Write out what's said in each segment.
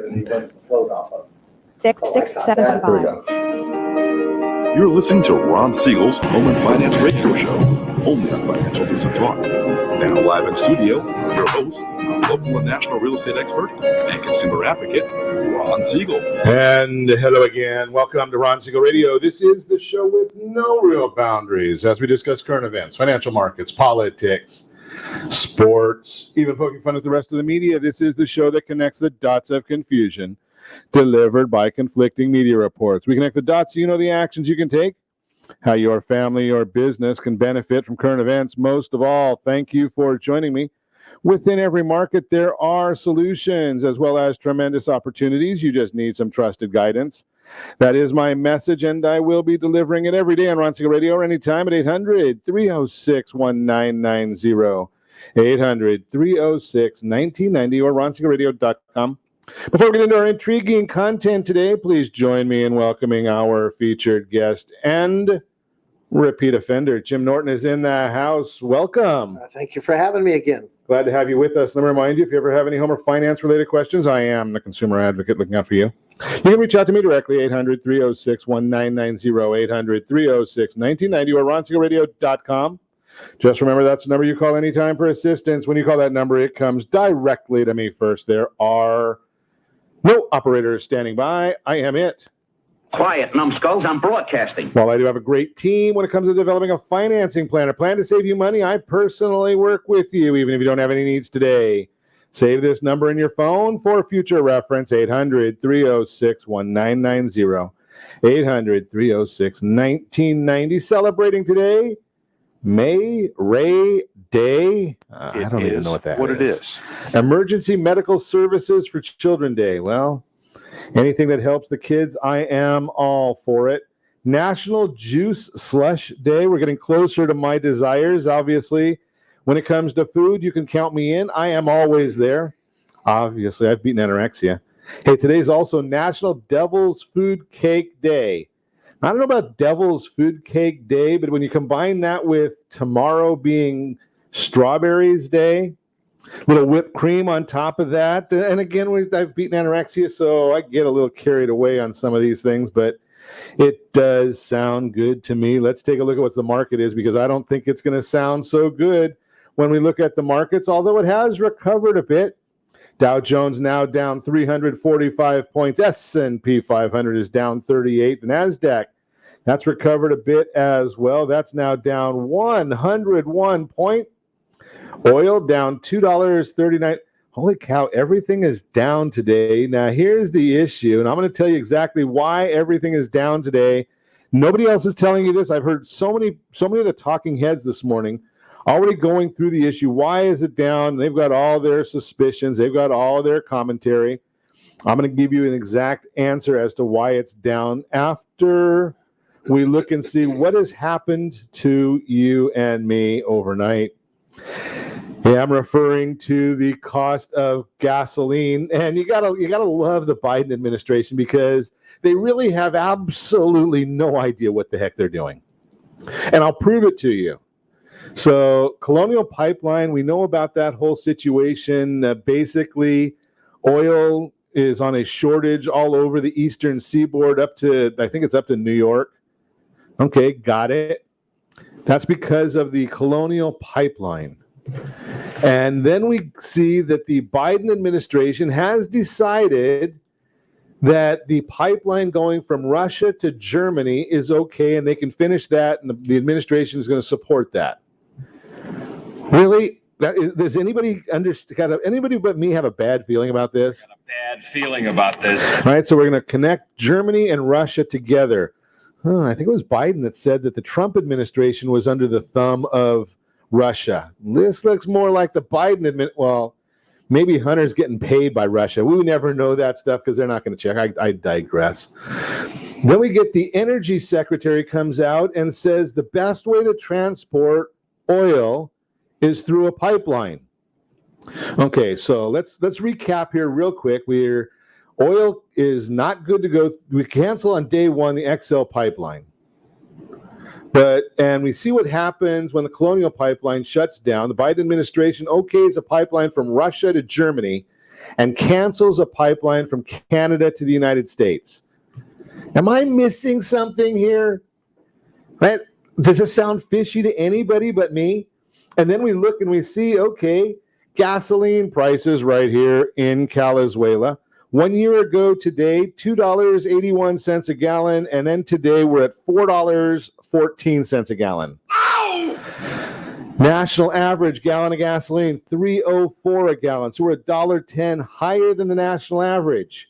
that he runs the float off of. 66775. You're listening to Ron Siegel's Home and Finance Radio Show, only on Financial News and Talk. Now live in studio, your host, local and national real estate expert and consumer advocate, Ron Siegel. And hello again. Welcome to Ron Siegel Radio. This is the show with no real boundaries as we discuss current events, financial markets, politics, sports, even poking fun at the rest of the media. This is the show that connects the dots of confusion delivered by conflicting media reports. We connect the dots so you know the actions you can take, how your family or business can benefit from current events. Most of all, thank you for joining me. Within every market, there are solutions as well as tremendous opportunities. You just need some trusted guidance. That is my message, and I will be delivering it every day on Ron Siegel Radio or anytime at 800-306-1990, 800-306-1990, or ronsiegelradio.com. Before we get into our intriguing content today, please join me in welcoming our featured guest and repeat offender. Jim Norton is in the house. Welcome. Thank you for having me again. Glad to have you with us. Let me remind you, if you ever have any home or finance-related questions, I am the consumer advocate looking out for you. You can reach out to me directly, 800-306-1990, 800-306-1990, or ronsiegelradio.com. Just remember, that's the number you call anytime for assistance. When you call that number, it comes directly to me first. There are no operators standing by. I am it. Quiet, numbskulls. I'm broadcasting. While I do have a great team when it comes to developing a financing plan, a plan to save you money, I personally work with you, even if you don't have any needs today. Save this number in your phone for future reference, 800-306-1990, 800-306-1990. Celebrating today, May Ray Day. I don't even know what that is. What it is. Emergency Medical Services for Children Day. Well, anything that helps the kids, I am all for it. National Juice Slush Day. We're getting closer to my desires, obviously. When it comes to food, you can count me in. I am always there. Obviously, I've beaten anorexia. Hey, today's also National Devil's Food Cake Day. I don't know about Devil's Food Cake Day, but when you combine that with tomorrow being Strawberries Day, little whipped cream on top of that, and again, I've beaten anorexia, so I get a little carried away on some of these things, but it does sound good to me. Let's take a look at what the market is, because I don't think it's going to sound so good when we look at the markets, although it has recovered a bit. Dow Jones now down 345 points. S&P 500 is down 38. The NASDAQ, that's recovered a bit as well. That's now down 101 point. Oil down $2.39. Holy cow, everything is down today. Now, here's the issue, and I'm going to tell you exactly why everything is down today. Nobody else is telling you this. I've heard so many of the talking heads this morning already going through the issue. Why is it down? They've got all their suspicions. They've got all their commentary. I'm going to give you an exact answer as to why it's down after we look and see what has happened to you and me overnight. Yeah, I'm referring to the cost of gasoline, and you gotta love the Biden administration, because they really have absolutely no idea what the heck they're doing, and I'll prove it to you. So, Colonial Pipeline, we know about that whole situation. Basically, oil is on a shortage all over the eastern seaboard up to New York. Okay, got it. That's because of the Colonial Pipeline. And then we see that the Biden administration has decided that the pipeline going from Russia to Germany is okay, and they can finish that, and the administration is going to support that. Really? Does anybody but me have a bad feeling about this? Got a bad feeling about this. All right, so we're going to connect Germany and Russia together. I think it was Biden that said that the Trump administration was under the thumb of Russia. This looks more like the Biden administration. Well, maybe Hunter's getting paid by Russia. We would never know that stuff because they're not going to check. I digress. Then we get the energy secretary comes out and says the best way to transport oil is through a pipeline. Okay, so let's recap here real quick. Oil is not good to go. We cancel on day one the XL pipeline. And we see what happens when the Colonial Pipeline shuts down. The Biden administration okays a pipeline from Russia to Germany, and cancels a pipeline from Canada to the United States. Am I missing something here? Right? Does it sound fishy to anybody but me? And then we look and we see, okay, gasoline prices right here in Calizuela. 1 year ago today, $2.81 a gallon, and then today we're at $4.14 a gallon. Ow! National average gallon of gasoline, $3.04 a gallon. So we're $1.10 higher than the national average.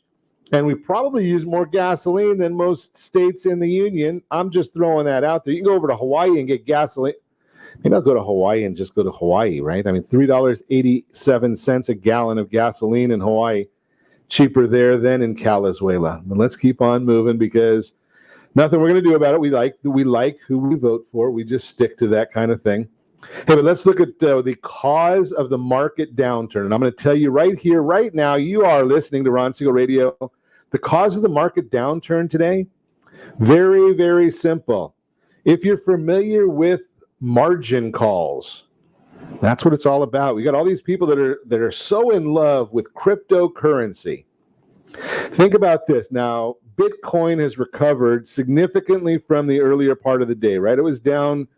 And we probably use more gasoline than most states in the union. I'm just throwing that out there. You can go over to Hawaii and get gasoline. Maybe I'll go to Hawaii and just go to Hawaii, right? I mean, $3.87 a gallon of gasoline in Hawaii. Cheaper there than in Calizuela. But let's keep on moving because nothing we're going to do about it. We like who we vote for. We just stick to that kind of thing. Hey, but let's look at the cause of the market downturn. And I'm going to tell you right here, right now, you are listening to Ron Siegel Radio. The cause of the market downturn today, very, very simple. If you're familiar with margin calls, that's what it's all about. We got all these people that are so in love with cryptocurrency. Think about this. Now, Bitcoin has recovered significantly from the earlier part of the day, right? It was down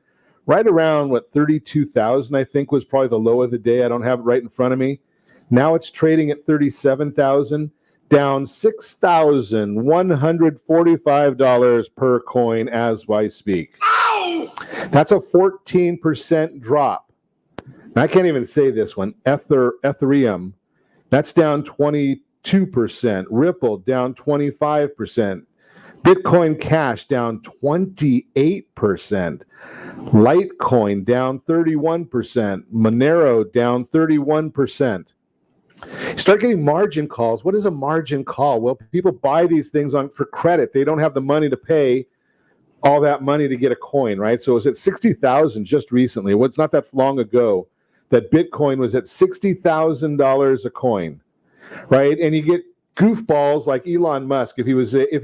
right around, 32,000, I think was probably the low of the day. I don't have it right in front of me. Now it's trading at 37,000, down $6,145 per coin as I speak. Ow! That's a 14% drop. I can't even say this one. Ethereum, that's down 22%. Ripple down 25%. Bitcoin Cash down 28%. Litecoin down 31%. Monero down 31%. Start getting margin calls. What is a margin call? Well, people buy these things for credit. They don't have the money to pay all that money to get a coin, right? So it was at 60,000 just recently. Well, it's not that long ago that Bitcoin was at $60,000 a coin, right? And you get goofballs like Elon Musk. If he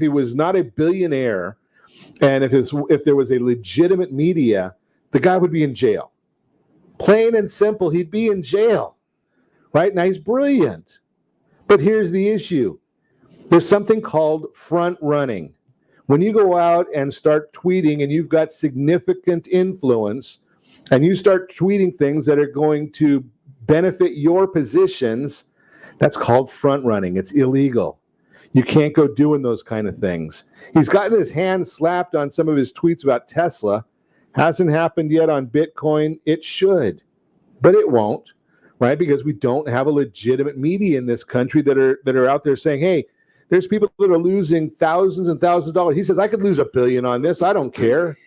was not a billionaire, and if there was a legitimate media, the guy would be in jail. Plain and simple, he'd be in jail, right? Now he's brilliant, but here's the issue: there's something called front running. When you go out and start tweeting, and you've got significant influence, and you start tweeting things that are going to benefit your positions, that's called front running. It's illegal. You can't go doing those kind of things. He's gotten his hand slapped on some of his tweets about Tesla. Hasn't happened yet on Bitcoin. It should, but it won't, right? Because we don't have a legitimate media in this country that are out there saying, hey, there's people that are losing thousands and thousands of dollars. He says, I could lose $1 billion on this. I don't care,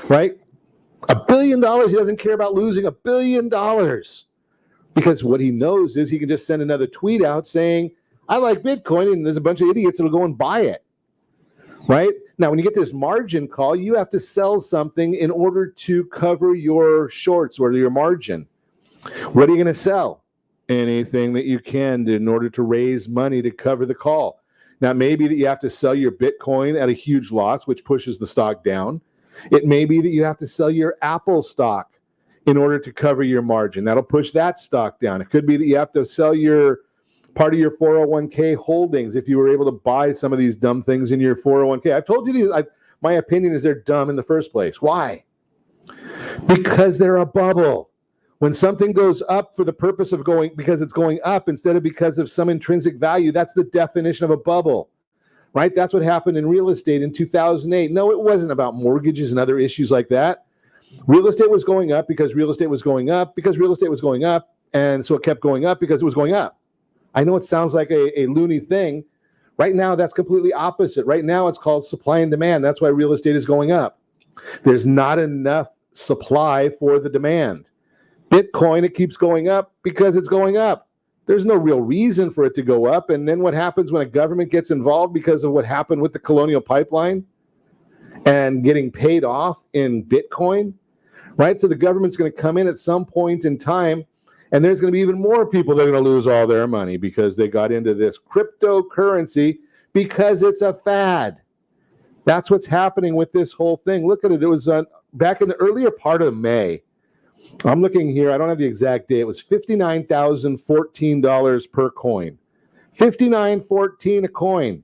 right? $1 billion. He doesn't care about losing $1 billion because what he knows is he can just send another tweet out saying, I like Bitcoin, and there's a bunch of idiots that'll go and buy it, right? Now, when you get this margin call, you have to sell something in order to cover your shorts or your margin. What are you going to sell? Anything that you can in order to raise money to cover the call. Now, maybe that you have to sell your Bitcoin at a huge loss, which pushes the stock down. It may be that you have to sell your Apple stock in order to cover your margin. That'll push that stock down. It could be that you have to sell your part of your 401k holdings if you were able to buy some of these dumb things in your 401k. I've told you these. My opinion is they're dumb in the first place. Why? Because they're a bubble. When something goes up for the purpose of because it's going up instead of because of some intrinsic value, that's the definition of a bubble, right? That's what happened in real estate in 2008. No, it wasn't about mortgages and other issues like that. Real estate was going up because real estate was going up because real estate was going up, and so it kept going up because it was going up. I know it sounds like a loony thing. Right now, that's completely opposite. Right now, it's called supply and demand. That's why real estate is going up. There's not enough supply for the demand. Bitcoin, it keeps going up because it's going up. There's no real reason for it to go up. And then what happens when a government gets involved because of what happened with the Colonial Pipeline and getting paid off in Bitcoin, right? So the government's going to come in at some point in time, and there's going to be even more people that are going to lose all their money because they got into this cryptocurrency because it's a fad. That's what's happening with this whole thing. Look at it. It was back in the earlier part of May. I'm looking here. I don't have the exact date. It was $59,014 per coin. $59.14 a coin.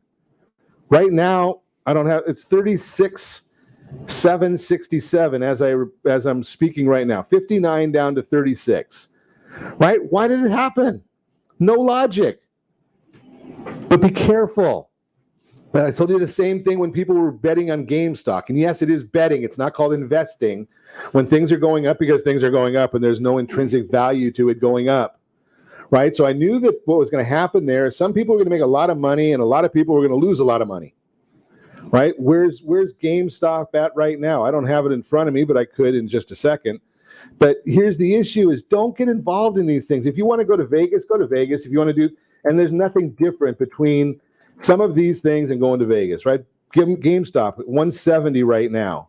Right now, I don't have. It's $36,767 as I'm speaking right now. 59 down to 36. Right? Why did it happen? No logic. But be careful. I told you the same thing when people were betting on GameStop. And yes, it is betting. It's not called investing. When things are going up because things are going up and there's no intrinsic value to it going up, right? So I knew that what was going to happen there is some people were going to make a lot of money and a lot of people were going to lose a lot of money, right? Where's GameStop at right now? I don't have it in front of me, but I could in just a second. But here's the issue is don't get involved in these things. If you want to go to Vegas, go to Vegas. If you want to do, and there's nothing different between some of these things and going to Vegas, right? Give them GameStop at 170 right now.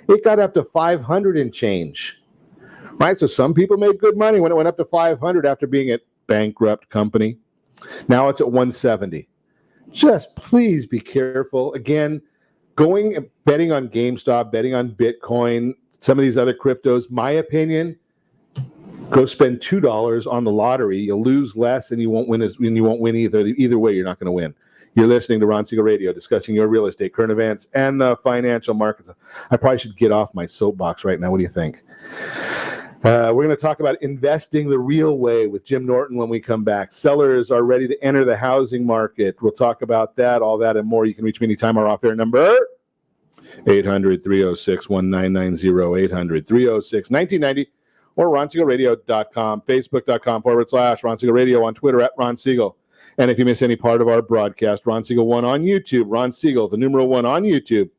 It got up to 500 and change, right? So some people made good money when it went up to 500 after being a bankrupt company. Now it's at 170. Just please be careful. Again, going and betting on GameStop, betting on Bitcoin, some of these other cryptos, my opinion, go spend $2 on the lottery. You'll lose less and you won't win either. Either way, you're not going to win. You're listening to Ron Siegel Radio, discussing your real estate, current events, and the financial markets. I probably should get off my soapbox right now. What do you think? We're going to talk about investing the real way with Jim Norton when we come back. Sellers are ready to enter the housing market. We'll talk about that, all that, and more. You can reach me anytime. Our off-air number, 800-306-1990, 800-306-1990, or RonSiegelRadio.com, Facebook.com/Ron Siegel Radio, on Twitter @Ron Siegel. And if you miss any part of our broadcast, Ron Siegel 1 on YouTube. Ron Siegel, the numeral 1 on YouTube.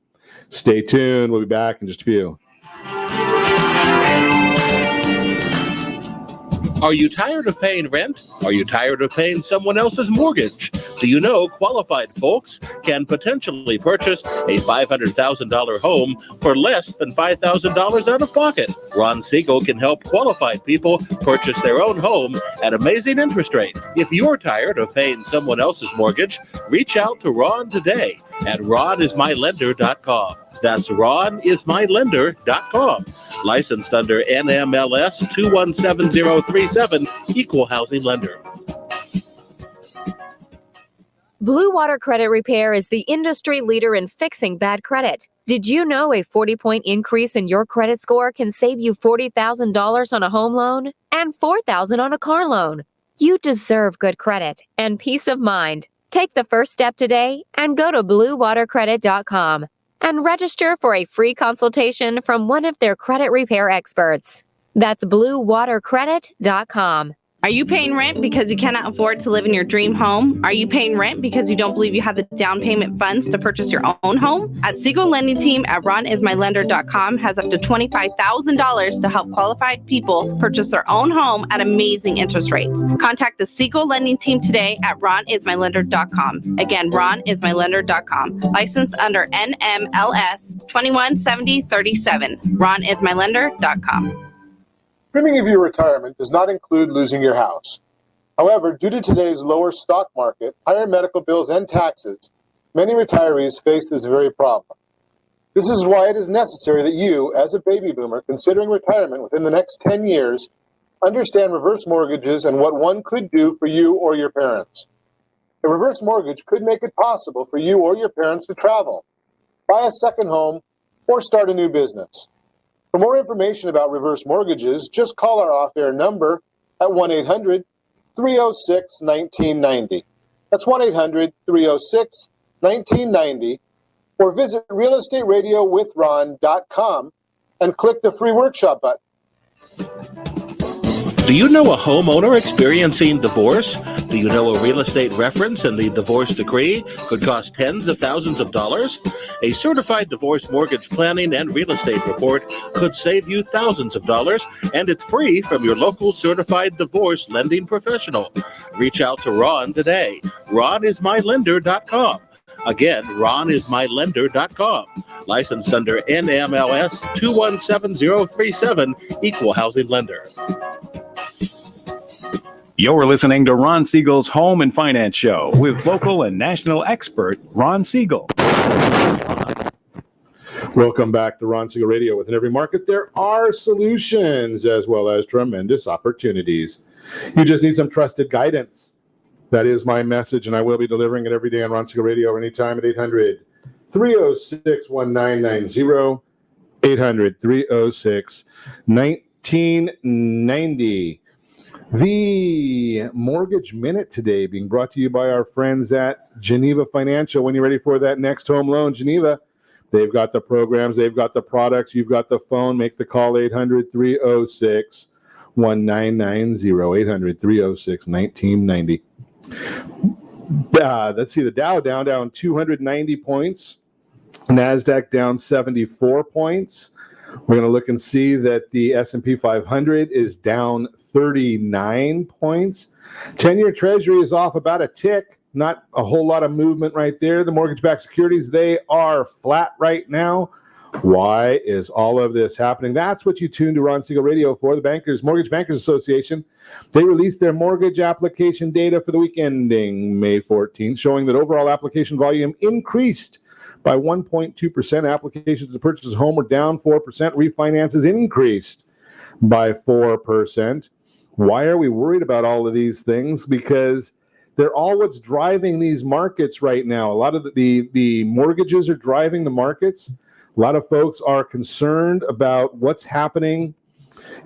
Stay tuned. We'll be back in just a few. Are you tired of paying rent? Are you tired of paying someone else's mortgage? Do you know qualified folks can potentially purchase a $500,000 home for less than $5,000 out of pocket? Ron Siegel can help qualified people purchase their own home at amazing interest rates. If you're tired of paying someone else's mortgage, reach out to Ron today at ronismylender.com. That's ronismylender.com. Licensed under NMLS 217037, Equal Housing Lender. Blue Water Credit Repair is the industry leader in fixing bad credit. Did you know a 40-point increase in your credit score can save you $40,000 on a home loan and $4,000 on a car loan? You deserve good credit and peace of mind. Take the first step today and go to bluewatercredit.com and register for a free consultation from one of their credit repair experts. That's bluewatercredit.com. Are you paying rent because you cannot afford to live in your dream home? Are you paying rent because you don't believe you have the down payment funds to purchase your own home? At Siegel Lending Team at ronismylender.com has up to $25,000 to help qualified people purchase their own home at amazing interest rates. Contact the Siegel Lending Team today at ronismylender.com. Again, ronismylender.com. Licensed under NMLS 217037. ronismylender.com. Dreaming of your retirement does not include losing your house. However, due to today's lower stock market, higher medical bills, and taxes, many retirees face this very problem. This is why it is necessary that you, as a baby boomer considering retirement within the next 10 years, understand reverse mortgages and what one could do for you or your parents. A reverse mortgage could make it possible for you or your parents to travel, buy a second home, or start a new business. For more information about reverse mortgages, just call our off-air number at 1-800-306-1990. That's 1-800-306-1990, or visit realestatewithron.com and click the free workshop button. Do you know a homeowner experiencing divorce? Do you know a real estate reference and the divorce decree could cost tens of thousands of dollars? A certified divorce mortgage planning and real estate report could save you thousands of dollars, and it's free from your local certified divorce lending professional. Reach out to Ron today. ronismylender.com. Again, ronismylender.com. Licensed under NMLS 217037, Equal Housing Lender. You're listening to Ron Siegel's Home and Finance Show with local and national expert Ron Siegel. Welcome back to Ron Siegel Radio. Within every market, there are solutions as well as tremendous opportunities. You just need some trusted guidance. That is my message, and I will be delivering it every day on Ron Siegel Radio or anytime at 800-306-1990, 800-306-1990. The Mortgage Minute today being brought to you by our friends at Geneva Financial. When you're ready for that next home loan, Geneva, they've got the programs, they've got the products, you've got the phone. Make the call, 800-306-1990, 800-306-1990. Let's see, the Dow down 290 points. NASDAQ down 74 points. We're going to look and see that the S&P 500 is down 39 points. 10-year Treasury is off about a tick. Not a whole lot of movement right there. The mortgage-backed securities, they are flat right now. Why is all of this happening? That's what you tune to Ron Siegel Radio for. The Mortgage Bankers Association, they released their mortgage application data for the week ending May 14th, showing that overall application volume increased by 1.2%. Applications to purchase a home were down 4%. Refinances increased by 4%. Why are we worried about all of these things? Because they're all what's driving these markets right now. A lot of the mortgages are driving the markets. A lot of folks are concerned about what's happening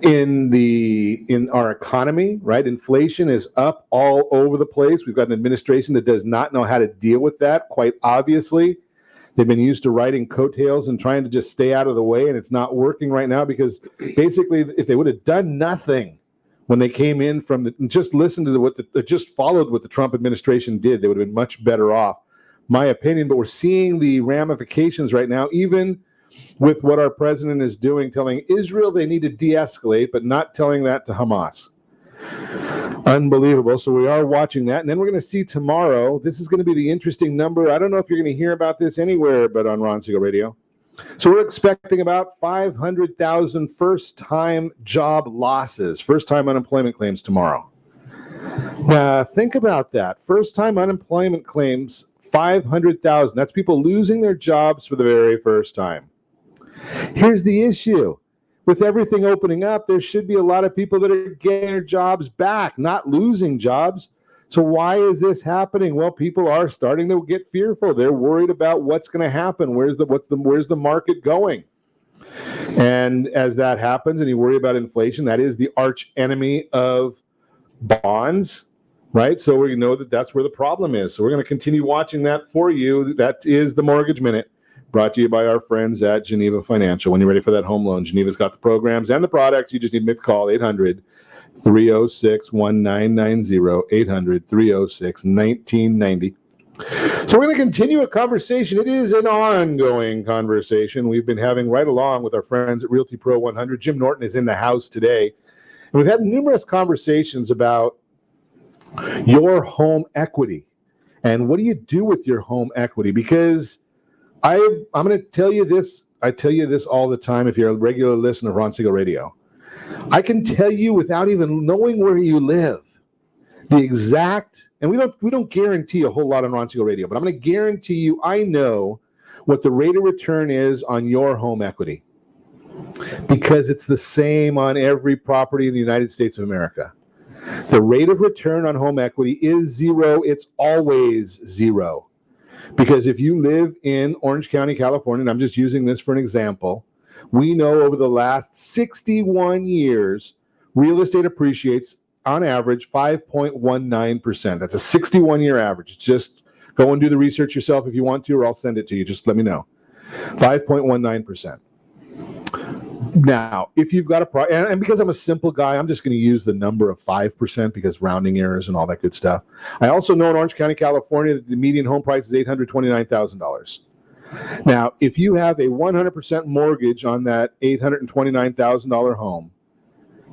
in our economy, right? Inflation is up all over the place. We've got an administration that does not know how to deal with that, quite obviously. They've been used to riding coattails and trying to just stay out of the way, and it's not working right now because basically if they would have done nothing when they came in just listened to just followed what the Trump administration did, they would have been much better off, my opinion. But we're seeing the ramifications right now, even with what our president is doing, telling Israel they need to de-escalate, but not telling that to Hamas. Unbelievable. So we are watching that. And then we're going to see tomorrow, this is going to be the interesting number. I don't know if you're going to hear about this anywhere but on Ron Siegel Radio. So we're expecting about 500,000 first-time job losses, first-time unemployment claims tomorrow. Now, think about that. First-time unemployment claims, 500,000. That's people losing their jobs for the very first time. Here's the issue. With everything opening up, there should be a lot of people that are getting their jobs back, not losing jobs. So why is this happening? Well, people are starting to get fearful. They're worried about what's going to happen. Where's the market going? And as that happens, and you worry about inflation, that is the arch enemy of bonds, right? So we know that that's where the problem is. So we're going to continue watching that for you. That is the Mortgage Minute, brought to you by our friends at Geneva Financial. When you're ready for that home loan, Geneva's got the programs and the products. You just need to make the call, 800-306-1990, 800-306-1990. So we're going to continue a conversation. It is an ongoing conversation we've been having right along with our friends at Realty Pro 100. Jim Norton is in the house today. And we've had numerous conversations about your home equity and what do you do with your home equity? Because I'm going to tell you this. I tell you this all the time. If you're a regular listener of Ron Siegel Radio, I can tell you without even knowing where you live, the exact. And we don't guarantee a whole lot on Ron Siegel Radio, but I'm going to guarantee you I know what the rate of return is on your home equity, because it's the same on every property in the United States of America. The rate of return on home equity is zero. It's always zero. Because if you live in Orange County, California, and I'm just using this for an example, we know over the last 61 years, real estate appreciates on average 5.19%. That's a 61-year average. Just go and do the research yourself if you want to, or I'll send it to you. Just let me know. 5.19%. Now, if you've got and because I'm a simple guy, I'm just going to use the number of 5% because rounding errors and all that good stuff. I also know in Orange County, California, that the median home price is $829,000. Now, if you have a 100% mortgage on that $829,000 home,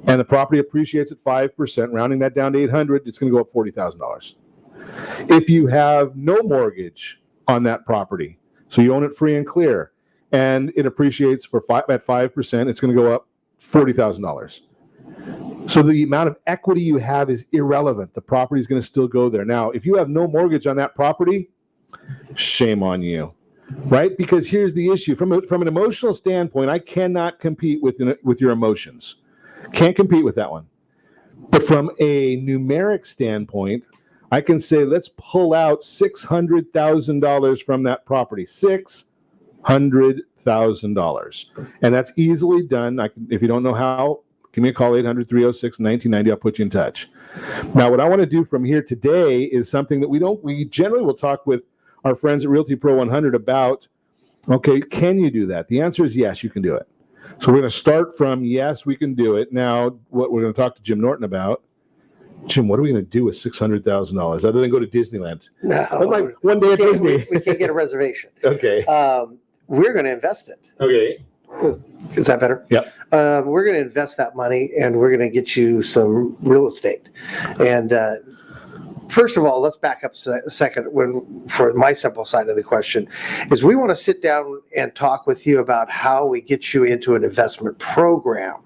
and the property appreciates at 5%, rounding that down to 800, it's going to go up $40,000. If you have no mortgage on that property, so you own it free and clear, and it appreciates at 5%, it's going to go up $40,000. So the amount of equity you have is irrelevant. The property is going to still go there. Now, if you have no mortgage on that property, shame on you. right? Because here's the issue. From an emotional standpoint, I cannot compete with your emotions. Can't compete with that one. But from a numeric standpoint, I can say, let's pull out $600,000 from that property. $600,000. And that's easily done. If you don't know how, give me a call, 800-306-1990. I'll put you in touch. Now, what I want to do from here today is something that we generally will talk with our friends at Realty Pro 100 about. Okay, can you do that? The answer is yes, you can do it. So we're going to start from yes, we can do it. Now, what we're going to talk to Jim Norton about. Jim, what are we going to do with $600,000 other than go to Disneyland? No, like one day at Disney. We can't get a reservation. Okay. We're going to invest it. Okay. Is that better? Yep. We're going to invest that money, and we're going to get you some real estate. And first of all, let's back up a second. For my simple side of the question, is we want to sit down and talk with you about how we get you into an investment program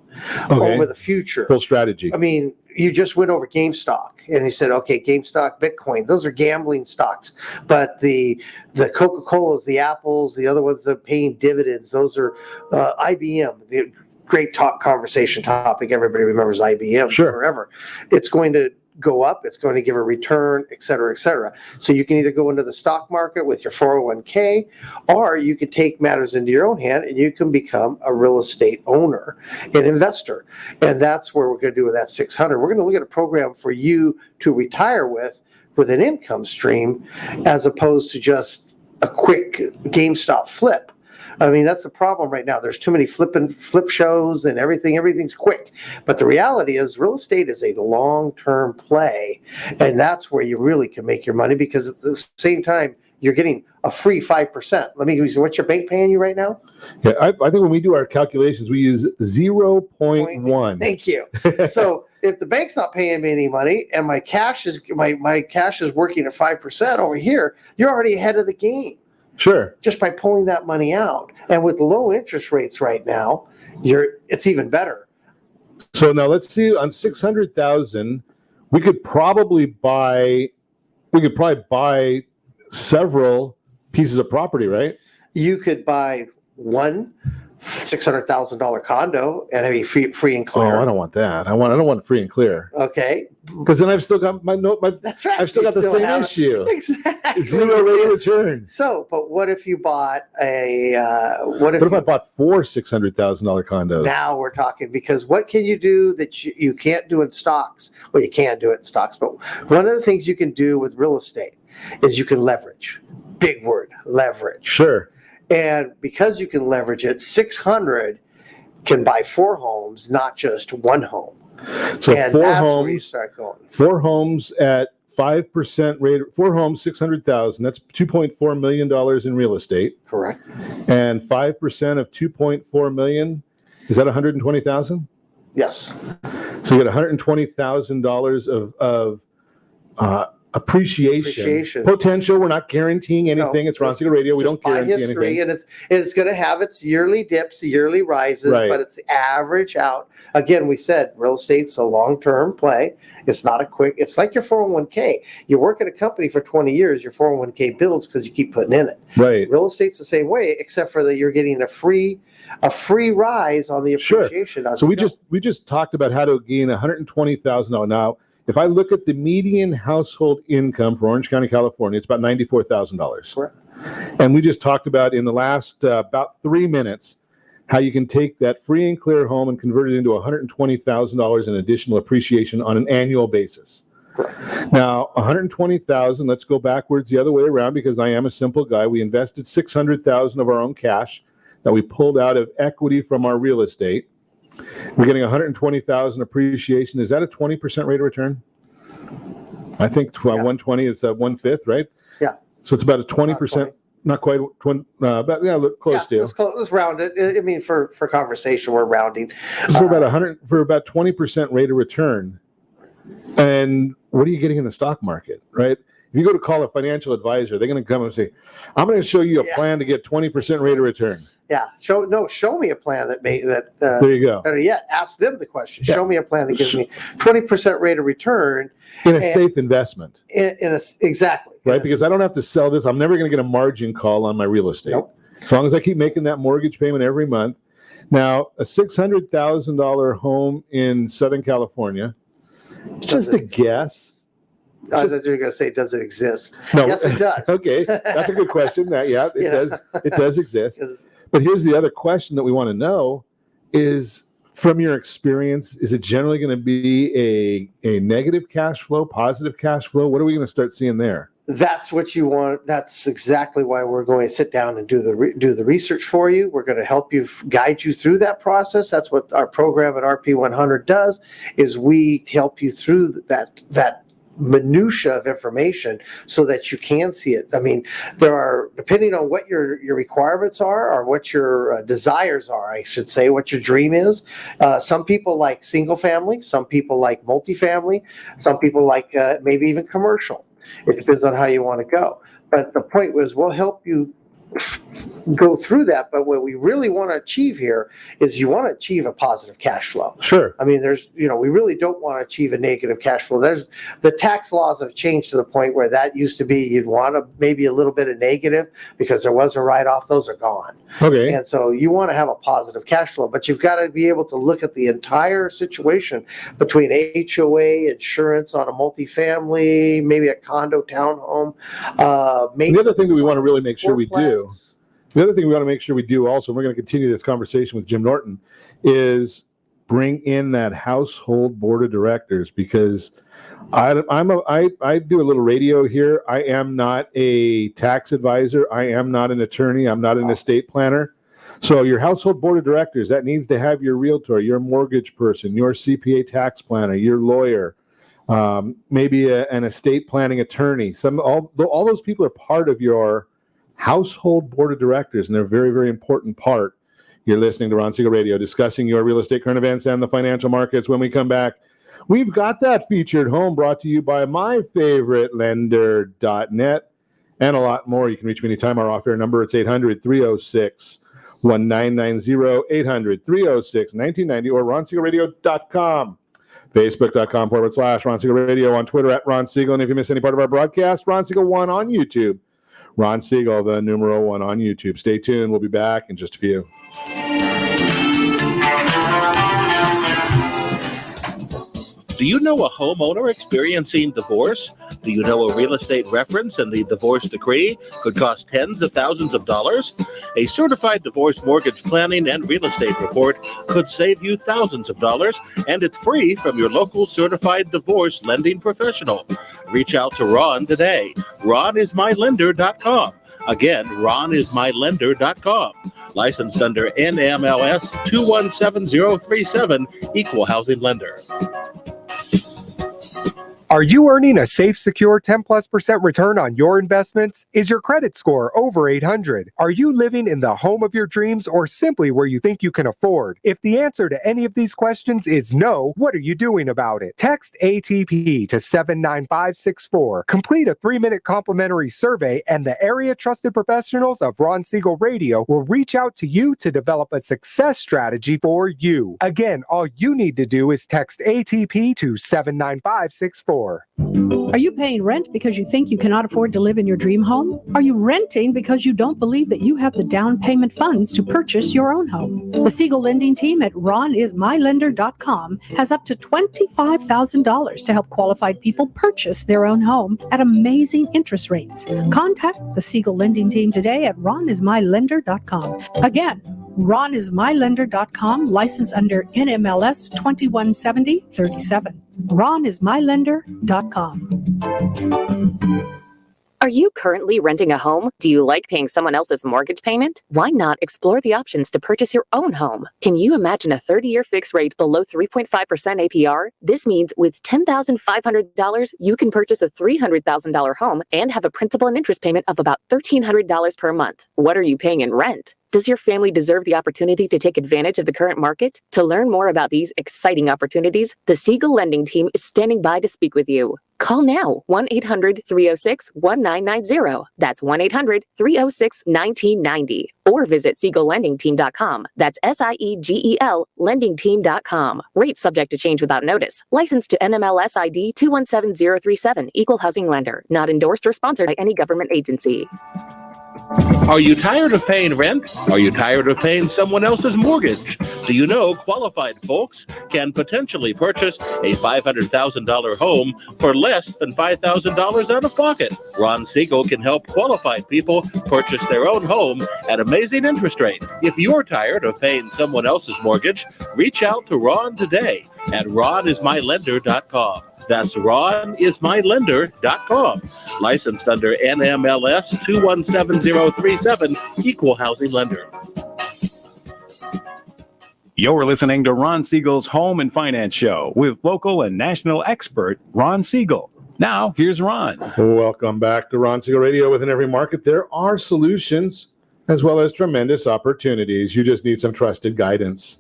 over the future. Full strategy. I mean, you just went over GameStop, and he said, okay, GameStop, Bitcoin, those are gambling stocks. But the Coca-Colas, the Apples, the other ones that are paying dividends, those are IBM, the great conversation topic. Everybody remembers IBM forever. It's going to go up, it's going to give a return, et cetera, et cetera. So you can either go into the stock market with your 401k, or you could take matters into your own hand and you can become a real estate owner and investor. And that's where we're going to do with that 600. We're going to look at a program for you to retire with an income stream, as opposed to just a quick GameStop flip. I mean, that's the problem right now. There's too many flip shows and everything's quick. But the reality is real estate is a long-term play. And that's where you really can make your money, because at the same time, you're getting a free 5%. Let me see, what's your bank paying you right now? Yeah, I think when we do our calculations, we use 0.1. Thank you. So if the bank's not paying me any money and my cash is my cash is working at 5% over here, you're already ahead of the game. Sure. Just by pulling that money out. And with low interest rates right now, it's even better. So now let's see, on 600,000, we could probably buy several pieces of property, right? You could buy one $600,000 condo and have free and clear. Oh, I don't want that. I don't want free and clear. Okay. Because then I've still got my That's right. I've still got the same issue. Exactly. Zero rate of return. So, but what if you bought what if I bought four $600,000 condos? Now we're talking, because what can you do that you can't do in stocks? Well, you can do it in stocks, but one of the things you can do with real estate is you can leverage. Big word, leverage. Sure. And because you can leverage it, 600 can buy 4 homes, not just one home. So and 4 that's homes, where you start going. 4 homes at 5% rate. 4 homes, 600,000. That's $2.4 million in real estate. Correct. And 5% of 2.4 million, is that 120,000? Yes. So you get $120,000 of appreciation potential. We're not guaranteeing anything. It's Ron Siegel Radio. We don't guarantee anything. And it's going to have its yearly dips, yearly rises, but it's average out. Again, we said real estate's a long-term play. It's not a quick. It's like your 401k. You work at a company for 20 years, your 401k builds because you keep putting in it. Right. Real estate's the same way, except for that you're getting a free rise on the appreciation. Sure. So we just talked about how to gain $120,000 now. If I look at the median household income for Orange County, California, it's about $94,000. Correct. And we just talked about in the last about 3 minutes how you can take that free and clear home and convert it into $120,000 in additional appreciation on an annual basis. Correct. Now, $120,000. Let's go backwards the other way around, because I am a simple guy. We invested $600,000 of our own cash that we pulled out of equity from our real estate. We're getting $120,000 appreciation. Is that a 20% rate of return? I think 120 is 1/5, right? Yeah. So it's about a 20%, not quite, but yeah, look close to. Let's round it. I mean, for conversation, we're rounding. So for about 20% rate of return. And what are you getting in the stock market, right? If you go to call a financial advisor, they're going to come and say, I'm going to show you a plan to get 20% rate of return. Yeah. Show me a plan there you go. Better yet, ask them the question. Show me a plan that gives me 20% rate of return in a safe investment. Exactly. Right. Because I don't have to sell this. I'm never going to get a margin call on my real estate. Nope. As long as I keep making that mortgage payment every month. Now, a $600,000 home in Southern California, just a guess. I thought you were going to say, does it exist? No. Yes, it does. Okay. That's a good question. It does exist. But here's the other question that we want to know is, from your experience, is it generally going to be a negative cash flow, positive cash flow? What are we going to start seeing there? That's what you want. That's exactly why we're going to sit down and do the research for you. We're going to help you, guide you through that process. That's what our program at RP100 does, is we help you through that minutia of information so that you can see it. I mean, there are, depending on what your requirements are or what your desires are, I should say, what your dream is. Some people like single family, some people like multifamily, some people like maybe even commercial. It depends on how you want to go. But the point was, we'll help you go through that. But what we really want to achieve here is you want to achieve a positive cash flow. Sure. I mean, we really don't want to achieve a negative cash flow. The tax laws have changed to the point where that used to be, you'd want maybe a little bit of negative because there was a write-off. Those are gone. Okay. And so you want to have a positive cash flow, but you've got to be able to look at the entire situation between HOA, insurance on a multifamily, maybe a condo townhome. The other thing that we want to really make sure we do, the other thing we want to make sure we do also, and we're going to continue this conversation with Jim Norton, is bring in that household board of directors, because I do a little radio here. I am not a tax advisor. I am not an attorney. I'm not an estate planner. So your household board of directors, that needs to have your realtor, your mortgage person, your CPA tax planner, your lawyer, maybe an estate planning attorney. All those people are part of your household board of directors, and they're a very, very important part. You're listening to Ron Siegel Radio, discussing your real estate current events and the financial markets. When we come back, we've got that featured home brought to you by myfavoritelender.net and a lot more. You can reach me anytime. Our off-air number, it's 800-306-1990, 800-306-1990, or ronsiegelradio.com. Facebook.com/Ron Siegel Radio, on Twitter at Ron Siegel. And if you miss any part of our broadcast, Ron Siegel 1 on YouTube. Ron Siegel, the numero 1 on YouTube. Stay tuned. We'll be back in just a few. Do you know a homeowner experiencing divorce? Do you know a real estate reference and the divorce decree could cost tens of thousands of dollars? A certified divorce mortgage planning and real estate report could save you thousands of dollars, and it's free from your local certified divorce lending professional. Reach out to Ron today. RonIsMyLender.com. Again, RonIsMyLender.com. Licensed under NMLS 217037, Equal Housing Lender. Are you earning a safe, secure 10+% return on your investments? Is your credit score over 800? Are you living in the home of your dreams, or simply where you think you can afford? If the answer to any of these questions is no, what are you doing about it? Text ATP to 79564. Complete a 3-minute complimentary survey, and the area trusted professionals of Ron Siegel Radio will reach out to you to develop a success strategy for you. Again, all you need to do is text ATP to 79564. Are you paying rent because you think you cannot afford to live in your dream home? Are you renting because you don't believe that you have the down payment funds to purchase your own home? The Siegel lending team at RonIsMyLender.com has up to $25,000 to help qualified people purchase their own home at amazing interest rates. Contact the Siegel lending team today at RonIsMyLender.com. Again, RonIsMyLender.com, licensed under NMLS 217037. RonIsMyLender.com. Are you currently renting a home? Do you like paying someone else's mortgage payment? Why not explore the options to purchase your own home? Can you imagine a 30-year fixed rate below 3.5% APR? This means with $10,500, you can purchase a $300,000 home and have a principal and interest payment of about $1,300 per month. What are you paying in rent? Does your family deserve the opportunity to take advantage of the current market? To learn more about these exciting opportunities, the Siegel Lending Team is standing by to speak with you. Call now, 1-800-306-1990. That's 1-800-306-1990. Or visit SiegelLendingTeam.com. That's SIEGEL LendingTeam.com. Rates subject to change without notice. Licensed to NMLS ID 217037. Equal housing lender. Not endorsed or sponsored by any government agency. Are you tired of paying rent? Are you tired of paying someone else's mortgage? Do you know qualified folks can potentially purchase a $500,000 home for less than $5,000 out of pocket? Ron Siegel can help qualified people purchase their own home at amazing interest rates. If you're tired of paying someone else's mortgage, reach out to Ron today at ronismylender.com. That's ronismylender.com. Licensed under NMLS 217037, Equal Housing Lender. You're listening to Ron Siegel's Home and Finance Show with local and national expert Ron Siegel. Now, here's Ron. Welcome back to Ron Siegel Radio. Within every market, there are solutions as well as tremendous opportunities. You just need some trusted guidance.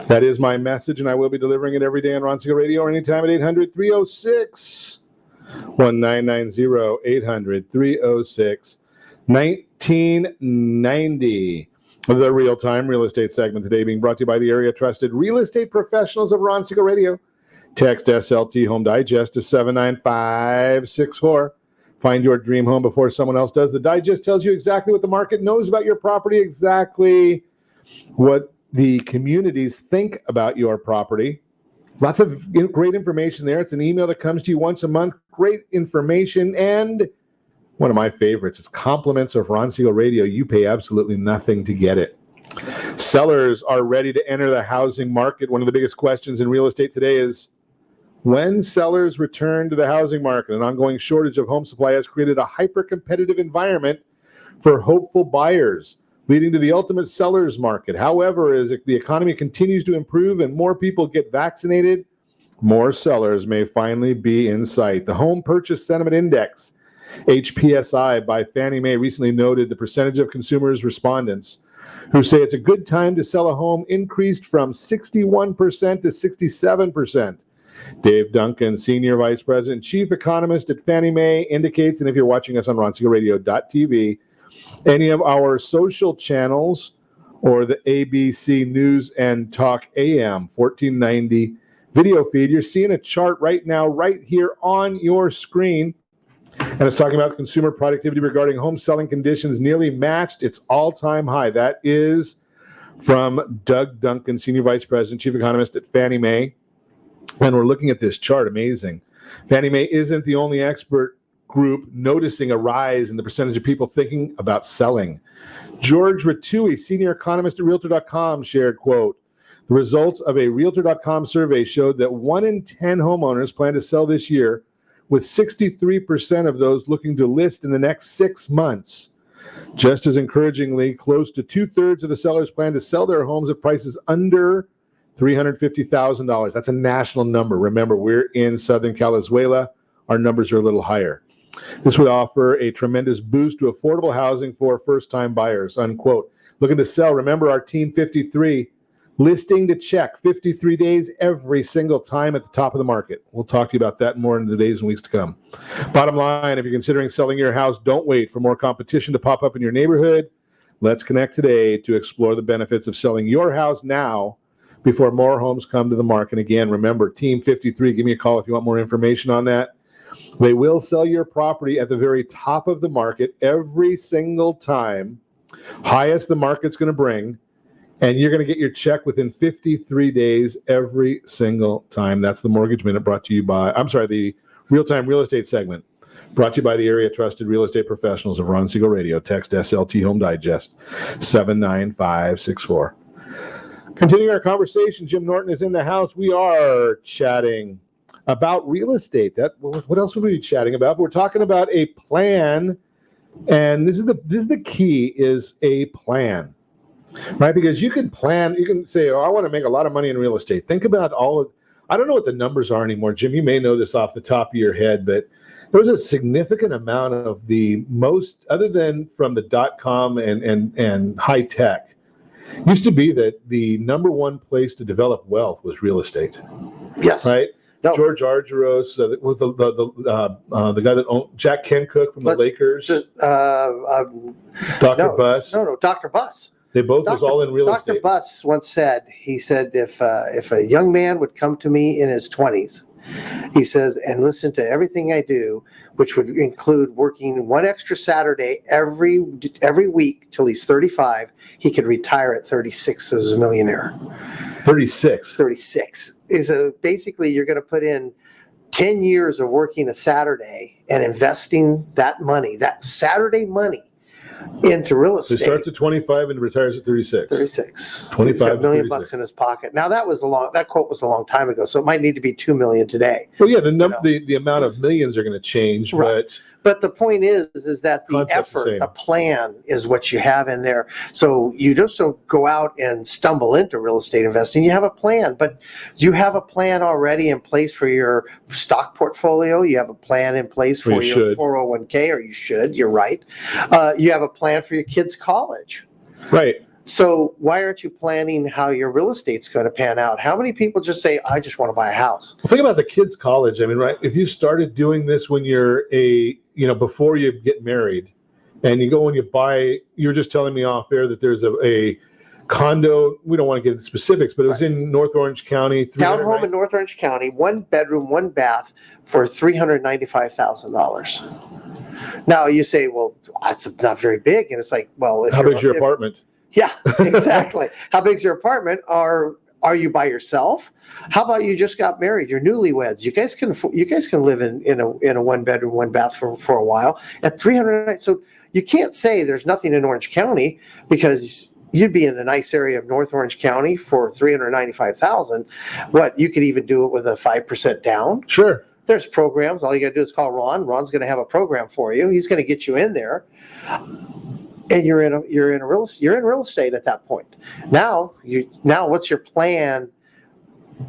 That is my message, and I will be delivering it every day on Ron Siegel Radio or anytime at 800-306-1990, 800-306-1990. The real-time real estate segment today being brought to you by the area trusted real estate professionals of Ron Siegel Radio. Text SLT Home Digest to 79564. Find your dream home before someone else does. The digest tells you exactly what the market knows about your property, exactly what the communities think about your property. Lots of great information there. It's an email that comes to you once a month. Great information. And one of my favorites, it's compliments of Ron Siegel Radio. You pay absolutely nothing to get it. Sellers are ready to enter the housing market. One of the biggest questions in real estate today is when sellers return to the housing market. An ongoing shortage of home supply has created a hyper-competitive environment for hopeful buyers, leading to the ultimate seller's market. However, as the economy continues to improve and more people get vaccinated, more sellers may finally be in sight. The Home Purchase Sentiment Index, HPSI, by Fannie Mae recently noted the percentage of consumers respondents who say it's a good time to sell a home increased from 61% to 67%. Dave Duncan, Senior Vice President, Chief Economist at Fannie Mae, indicates, and if you're watching us on RonSiegelRadio.tv, any of our social channels, or the ABC News and Talk AM 1490 video feed, you're seeing a chart right now, right here on your screen. And it's talking about consumer productivity regarding home selling conditions nearly matched its all-time high. That is from Doug Duncan, Senior Vice President, Chief Economist at Fannie Mae. And we're looking at this chart. Amazing. Fannie Mae isn't the only expert group noticing a rise in the percentage of people thinking about selling. George Ratui, senior economist at Realtor.com, shared, quote, the results of a Realtor.com survey showed that 1 in 10 homeowners plan to sell this year, with 63% of those looking to list in the next 6 months. Just as encouragingly, close to 2/3 of the sellers plan to sell their homes at prices under $350,000. That's a national number. Remember, we're in Southern Calizuela. Our numbers are a little higher. This would offer a tremendous boost to affordable housing for first-time buyers, unquote. Looking to sell, remember our Team 53, listing to check 53 days every single time at the top of the market. We'll talk to you about that more in the days and weeks to come. Bottom line, if you're considering selling your house, don't wait for more competition to pop up in your neighborhood. Let's connect today to explore the benefits of selling your house now before more homes come to the market. Again, remember, Team 53, give me a call if you want more information on that. They will sell your property at the very top of the market every single time, highest the market's going to bring, and you're going to get your check within 53 days every single time. That's the Mortgage Minute brought to you by, the Real-Time Real Estate segment brought to you by the area trusted real estate professionals of Ron Siegel Radio. Text SLT Home Digest 79564. Continuing our conversation, Jim Norton is in the house. We are chatting about real estate. What else would we be chatting about? We're talking about a plan, and this is the key, is a plan, right? Because you can plan, you can say, oh, I want to make a lot of money in real estate. Think about I don't know what the numbers are anymore. Jim, you may know this off the top of your head, but there was a significant amount of the most, other than from the .com and high tech, used to be that the number one place to develop wealth was real estate. Yes. Right? No. George Argyros, with the guy that owned Jack Kencook from the Lakers. Dr. Buss. No, Dr. Buss. They both was all in real estate. Dr. Buss once said, he said, if a young man would come to me in his 20s, he says, and listen to everything I do, which would include working one extra Saturday every week till he's 35, he could retire at 36 as a millionaire. 36. 36. So basically, you're going to put in 10 years of working a Saturday and investing that money, that Saturday money, into real estate. So he starts at 25 and retires at 36. 36. 25 He's got $1 million 36. in his pocket. Now that quote was a long time ago, so it might need to be $2 million today. Well, yeah, the amount of millions are going to change, Right. But the point is that the effort, same. the plan is what you have in there. So you just don't go out and stumble into real estate investing. You have a plan, but you have a plan already in place for your stock portfolio. You have a plan in place for your 401k, or you should. You're right. You have a plan for your kids' college. Right. So why aren't you planning how your real estate's going to pan out? How many people just say, I just want to buy a house? Well, think about the kids' college. I mean, right? If you started doing this when you're before you get married, and you go and you buy, you were just telling me off air that there's a condo. We don't want to get into specifics, but it was in North Orange County. Townhome in North Orange County, 1 bedroom, 1 bath for $395,000. Now you say, well, that's not very big. And it's like, well, how big's your apartment? Yeah, exactly. How big's your apartment? Are you by yourself? How about you just got married? You're newlyweds. You guys can live in a 1 bedroom, 1 bath for a while at $300. So you can't say there's nothing in Orange County, because you'd be in a nice area of North Orange County for $395,000. What, you could even do it with a 5% down. Sure. There's programs. All you got to do is call Ron. Ron's going to have a program for you. He's going to get you in there. And you're in real estate at that point. Now what's your plan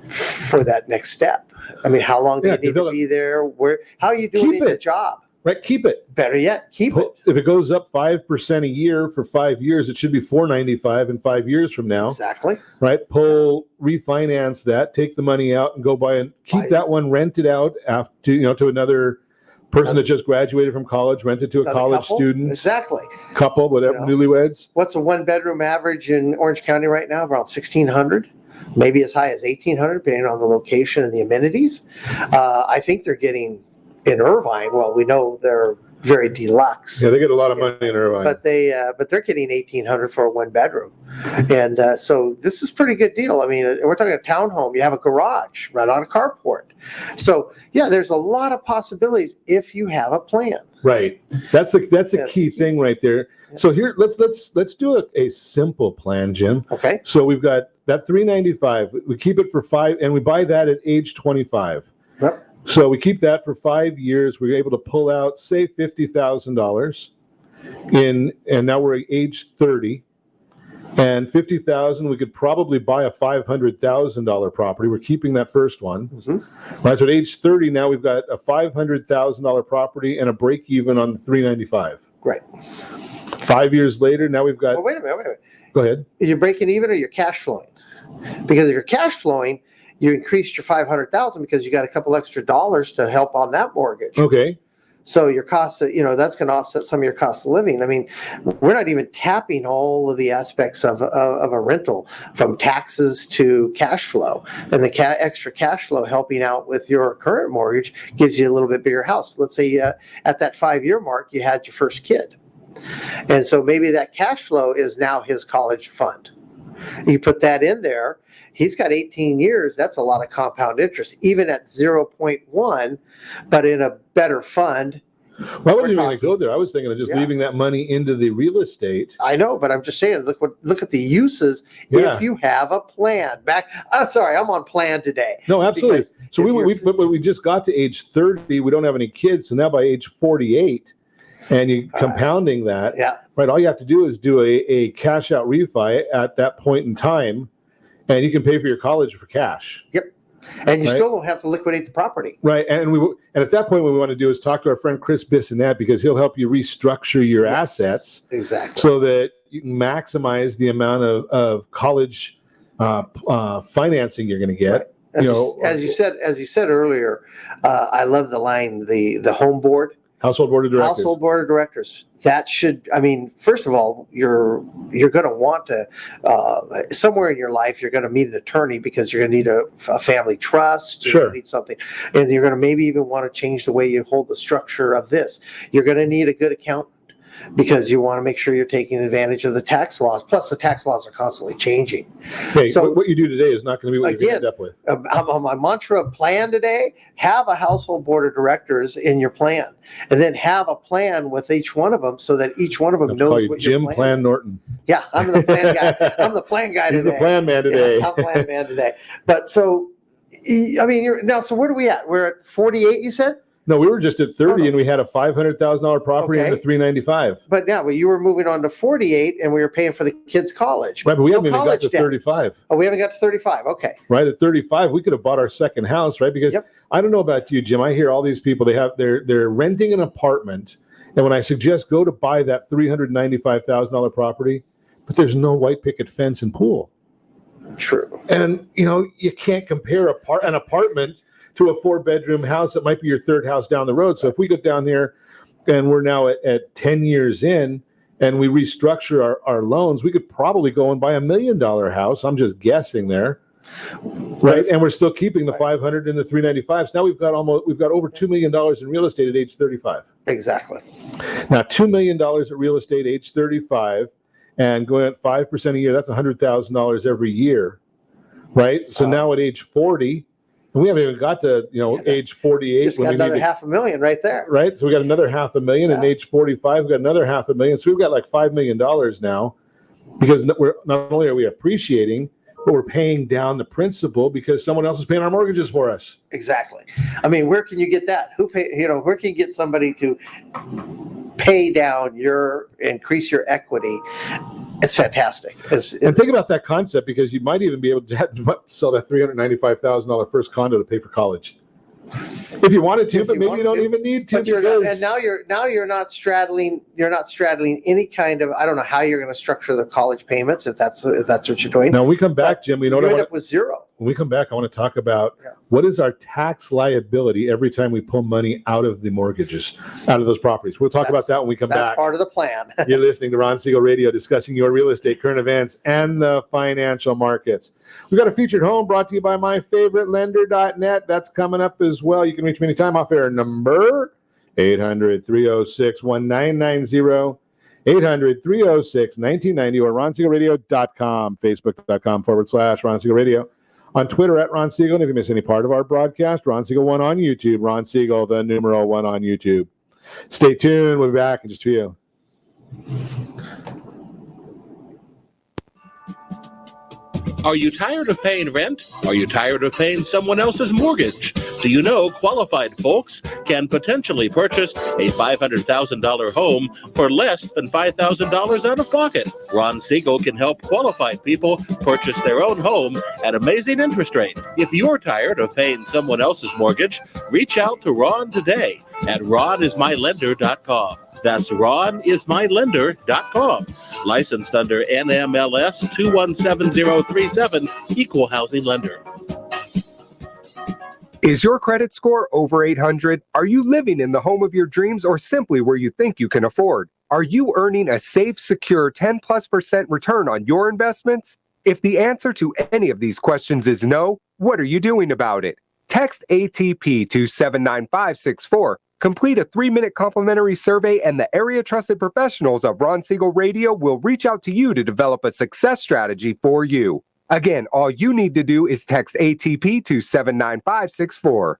for that next step? I mean, how long do you need to be there? How are you doing in your job? Right, keep it. Better yet, keep it. If it goes up 5% a year for 5 years, it should be $495 in 5 years from now. Exactly. Right, refinance that, take the money out, and go buy and keep that one rented out after to another person that just graduated from college, rented to a college student. Exactly. Couple, whatever, newlyweds. What's a 1 bedroom average in Orange County right now? Around $1,600, maybe as high as $1,800, depending on the location and the amenities. I think they're getting in Irvine. Well, we know they're very deluxe. Yeah, they get a lot of money in Irvine. But they're getting $1,800 for a 1 bedroom, and so this is a pretty good deal. I mean, we're talking a townhome. You have a garage right on a carport. So yeah, there's a lot of possibilities if you have a plan. Right. That's the key thing right there. Yeah. So here, let's do a simple plan, Jim. Okay. So we've got that $395. We keep it for 5, and we buy that at age 25. Yep. So we keep that for 5 years. We're able to pull out, say, $50,000 and now we're at age 30. And $50,000, we could probably buy a $500,000 property. We're keeping that first one. Mm-hmm. Right, so at age 30, now we've got a $500,000 property and a break even on the $395. Right. 5 years later, now we've got. Well, wait a minute. Go ahead. Are you breaking even, or you're cash flowing? Because if you're cash flowing, you increased your $500,000 because you got a couple extra dollars to help on that mortgage. Okay. So your cost, that's going to offset some of your cost of living. I mean, we're not even tapping all of the aspects of a rental, from taxes to cash flow, and the extra cash flow helping out with your current mortgage gives you a little bit bigger house. Let's say at that 5-year mark, you had your first kid. And so maybe that cash flow is now his college fund. You put that in there. He's got 18 years. That's a lot of compound interest, even at 0.1, but in a better fund. Why would you even go there? I was thinking of just leaving that money into the real estate. I know, but I'm just saying, look at the uses if you have a plan. I'm on plan today. No, absolutely. So we just got to age 30. We don't have any kids. So now by age 48, and you compounding that, right? All you have to do is do a cash out refi at that point in time, and you can pay for your college for cash. Yep. And you still don't have to liquidate the property. Right. And at that point, what we want to do is talk to our friend Chris Bissonette, because he'll help you restructure your assets. Exactly. So that you can maximize the amount of college financing you're going to get. As you said earlier, I love the line, the home board. Household board of directors. Household board of directors. That should, I mean, first of all, you're going to want to, somewhere in your life, you're going to meet an attorney because you're going to need a family trust. You're going to need something. And you're going to maybe even want to change the way you hold the structure of this. You're going to need a good accountant, because you want to make sure you're taking advantage of the tax laws. Plus, the tax laws are constantly changing. Okay, so what you do today is not going to be what you're going to end up with. On my mantra of plan today, have a household board of directors in your plan, and then have a plan with each one of them so that each one of them knows what Jim your plan is. Norton. Yeah, I'm the plan guy. I'm the plan guy today. He's the plan man today. Yeah, I'm plan man today. But so, I mean, so where are we at? We're at 48, you said? No, we were just at 30, and we had a $500,000 property and a $395. But yeah, you were moving on to 48, and we were paying for the kids' college. Right, but we haven't even got to 35. Oh, we haven't got to 35. Okay. Right, at 35, we could have bought our second house, right? Because I don't know about you, Jim. I hear all these people, they're renting an apartment, and when I suggest go to buy that $395,000 property, but there's no white picket fence and pool. True. And you can't compare an apartment to a 4-bedroom house that might be your third house down the road. So if we go down there and we're now at 10 years in and we restructure our loans, we could probably go and buy $1 million house. I'm just guessing there. Right. And we're still keeping the 500 and the 395. So now we've got over $2 million in real estate at age 35. Exactly. Now, $2 million at real estate age 35 and going at 5% a year, that's $100,000 every year. Right. So now at age 40, and we haven't even got to, age 48. Just got another $500,000 right there. Right. So we got another $500,000 and age 45, we got another $500,000. So we've got like $5 million now, because we're not only are we appreciating, but we're paying down the principal because someone else is paying our mortgages for us. Exactly. I mean, where can you get that? Where can you get somebody to pay down increase your equity? It's fantastic. And think about that concept, because you might even be able to sell that $395,000 first condo to pay for college, if you wanted to, but maybe you don't even need to. And now you're not straddling any kind of, I don't know how you're going to structure the college payments if that's what you're doing. Now we come back, Jim. You end up with zero. When we come back, I want to talk about what is our tax liability every time we pull money out of the mortgages, out of those properties. We'll talk about that when we come back. That's part of the plan. You're listening to Ron Siegel Radio, discussing your real estate, current events, and the financial markets. We've got a featured home brought to you by myfavoritelender.net. That's coming up as well. You can reach me anytime. Off air number 800-306-1990. 800-306-1990 or ronsiegelradio.com, facebook.com/Ron Siegel Radio. On Twitter @Ron Siegel. And if you miss any part of our broadcast, Ron Siegel 1 on YouTube. Ron Siegel, the numeral 1 on YouTube. Stay tuned. We'll be back in just a few. Are you tired of paying rent? Are you tired of paying someone else's mortgage? Do you know qualified folks can potentially purchase a $500,000 home for less than $5,000 out of pocket? Ron Siegel can help qualified people purchase their own home at amazing interest rates. If you're tired of paying someone else's mortgage, reach out to Ron today at ronismylender.com. That's ronismylender.com. Licensed under NMLS 217037, Equal Housing Lender. Is your credit score over 800? Are you living in the home of your dreams or simply where you think you can afford? Are you earning a safe, secure 10+% return on your investments? If the answer to any of these questions is no, what are you doing about it? Text ATP to 79564. Complete a 3-minute complimentary survey, and the area trusted professionals of Ron Siegel Radio will reach out to you to develop a success strategy for you. Again, all you need to do is text ATP to 79564.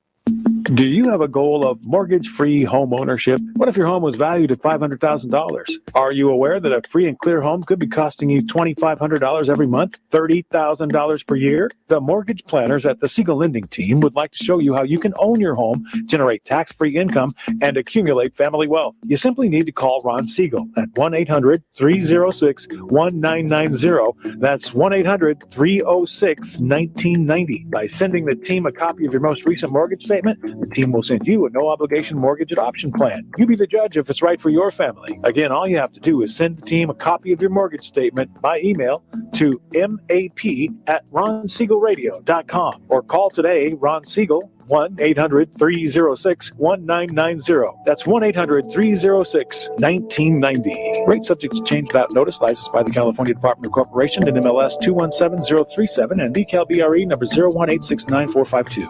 Do you have a goal of mortgage-free home ownership? What if your home was valued at $500,000? Are you aware that a free and clear home could be costing you $2,500 every month, $30,000 per year? The mortgage planners at the Siegel Lending Team would like to show you how you can own your home, generate tax-free income, and accumulate family wealth. You simply need to call Ron Siegel at 1-800-306-1990. That's 1-800-306-1990. By sending the team a copy of your most recent mortgage statement, The team will send you a no-obligation mortgage adoption plan. You be the judge if it's right for your family. Again, all you have to do is send the team a copy of your mortgage statement by email to map@ronsiegelradio.com or call today Ron Siegel 1-800-306-1990. That's 1-800-306-1990. Rate subject to change without notice. Licensed by the California Department of Corporation and MLS 217037 and DCAL BRE number 018694552.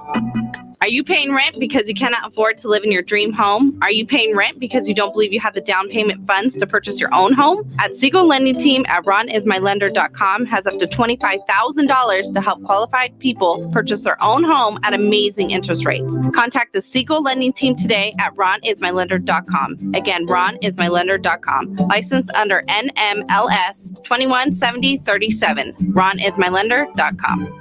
Are you paying rent because you cannot afford to live in your dream home? Are you paying rent because you don't believe you have the down payment funds to purchase your own home? At Siegel Lending Team at ronismylender.com has up to $25,000 to help qualified people purchase their own home at amazing interest rates. Contact the Siegel Lending Team today at ronismylender.com. Again, ronismylender.com. Licensed under NMLS 217037. ronismylender.com.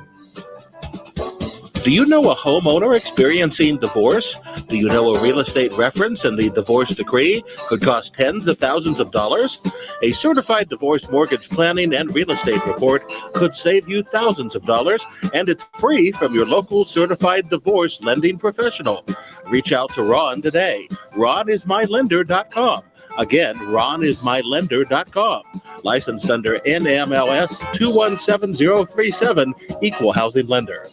Do you know a homeowner experiencing divorce? Do you know a real estate reference and the divorce decree could cost tens of thousands of dollars? A certified divorce mortgage planning and real estate report could save you thousands of dollars, and it's free from your local certified divorce lending professional. Reach out to Ron today. ronismylender.com. Again, ronismylender.com. Licensed under NMLS 217037, Equal Housing Lender.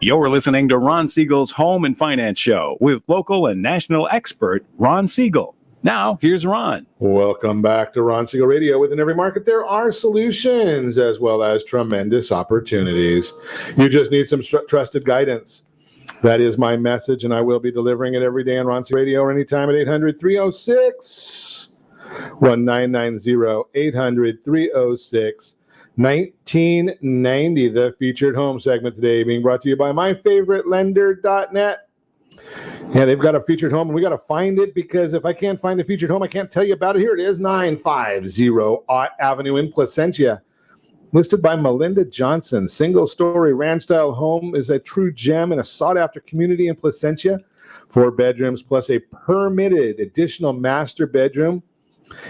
You're listening to Ron Siegel's Home and Finance Show with local and national expert Ron Siegel. Now, here's Ron. Welcome back to Ron Siegel Radio. Within every market, there are solutions as well as tremendous opportunities. You just need some trusted guidance. That is my message, and I will be delivering it every day on Ron Siegel Radio or anytime at 800-306-1990, 800-306-1990. The featured home segment today being brought to you by myfavouritelender.net. Yeah, they've got a featured home, and we got to find it, because if I can't find the featured home, I can't tell you about it. Here it is, 950 Ott Avenue in Placentia. Listed by Melinda Johnson. Single-story ranch-style home is a true gem in a sought-after community in Placentia. 4 bedrooms plus a permitted additional master bedroom,